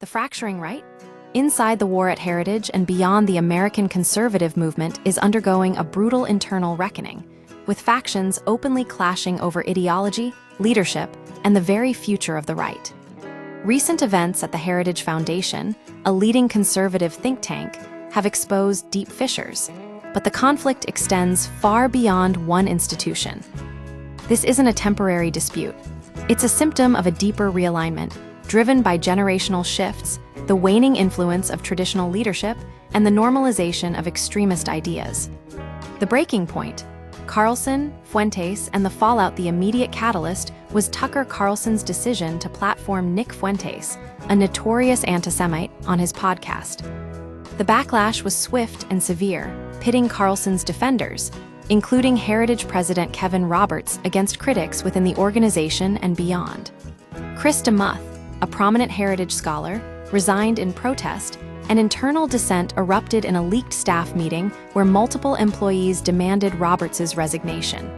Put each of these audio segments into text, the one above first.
The fracturing right? Inside the war at Heritage and beyond, the American conservative movement is undergoing a brutal internal reckoning, with factions openly clashing over ideology, leadership, and the very future of the right. Recent events at the Heritage Foundation, a leading conservative think tank, have exposed deep fissures, but the conflict extends far beyond one institution. This isn't a temporary dispute. It's a symptom of a deeper realignment, driven by generational shifts, the waning influence of traditional leadership, and the normalization of extremist ideas. The breaking point: Carlson, Fuentes, and the fallout. The immediate catalyst was Tucker Carlson's decision to platform Nick Fuentes, a notorious anti-Semite, on his podcast. The backlash was swift and severe, pitting Carlson's defenders, including Heritage President Kevin Roberts, against critics within the organization and beyond. Chris DeMuth, a prominent Heritage scholar, resigned in protest, and internal dissent erupted in a leaked staff meeting where multiple employees demanded Roberts's resignation.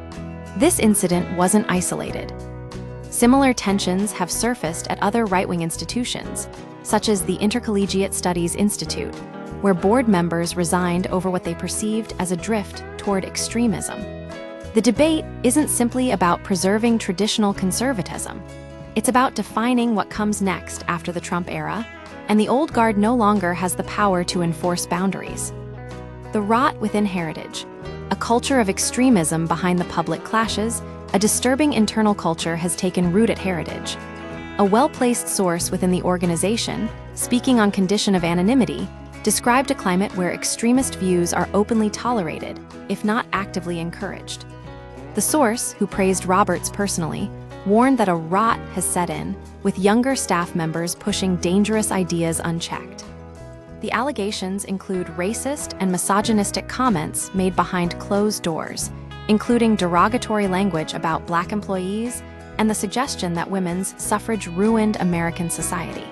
This incident wasn't isolated. Similar tensions have surfaced at other right-wing institutions, such as the Intercollegiate Studies Institute, where board members resigned over what they perceived as a drift toward extremism. The debate isn't simply about preserving traditional conservatism. It's about defining what comes next after the Trump era, and the old guard no longer has the power to enforce boundaries. The rot within Heritage, a culture of extremism behind the public clashes, a disturbing internal culture has taken root at Heritage. A well-placed source within the organization, speaking on condition of anonymity, described a climate where extremist views are openly tolerated, if not actively encouraged. The source, who praised Roberts personally, warned that a rot has set in, with younger staff members pushing dangerous ideas unchecked. The allegations include racist and misogynistic comments made behind closed doors, including derogatory language about Black employees and the suggestion that women's suffrage ruined American society.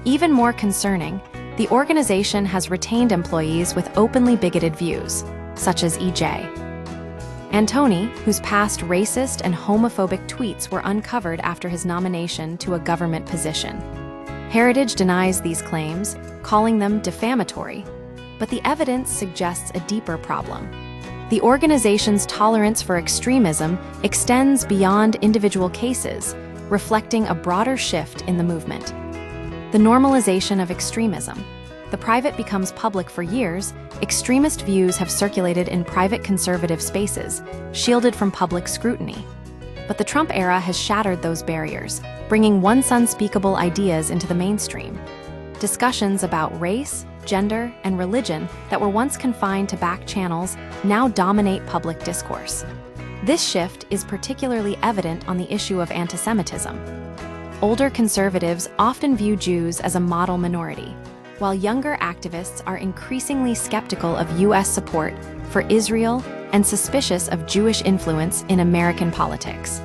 Even more concerning, the organization has retained employees with openly bigoted views, such as E.J. Antoni, whose past racist and homophobic tweets were uncovered after his nomination to a government position. Heritage denies these claims, calling them defamatory, but the evidence suggests a deeper problem. The organization's tolerance for extremism extends beyond individual cases, reflecting a broader shift in the movement. The normalization of extremism. The private becomes public. For years, extremist views have circulated in private conservative spaces, shielded from public scrutiny. But the Trump era has shattered those barriers, bringing once unspeakable ideas into the mainstream. Discussions about race, gender, and religion that were once confined to back channels now dominate public discourse. This shift is particularly evident on the issue of anti-Semitism. Older conservatives often view Jews as a model minority, while younger activists are increasingly skeptical of U.S. support for Israel and suspicious of Jewish influence in American politics.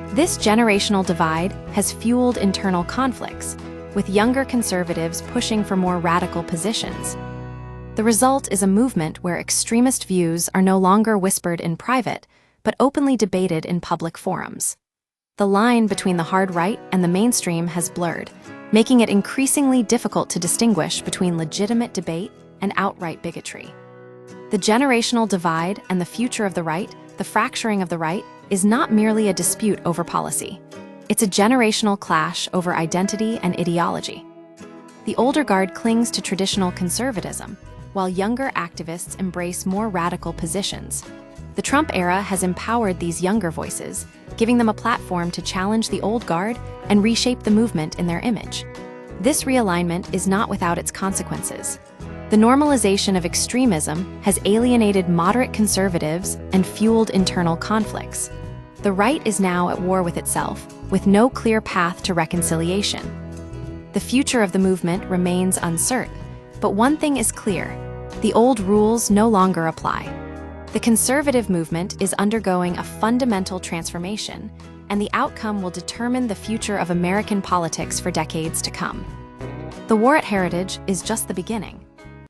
This generational divide has fueled internal conflicts, with younger conservatives pushing for more radical positions. The result is a movement where extremist views are no longer whispered in private, but openly debated in public forums. The line between the hard right and the mainstream has blurred, making it increasingly difficult to distinguish between legitimate debate and outright bigotry. The generational divide and the future of the right, the fracturing of the right, is not merely a dispute over policy. It's a generational clash over identity and ideology. The older guard clings to traditional conservatism, while younger activists embrace more radical positions. The Trump era has empowered these younger voices, giving them a platform to challenge the old guard and reshape the movement in their image. This realignment is not without its consequences. The normalization of extremism has alienated moderate conservatives and fueled internal conflicts. The right is now at war with itself, with no clear path to reconciliation. The future of the movement remains uncertain, but one thing is clear: the old rules no longer apply. The conservative movement is undergoing a fundamental transformation, and the outcome will determine the future of American politics for decades to come. The war at Heritage is just the beginning.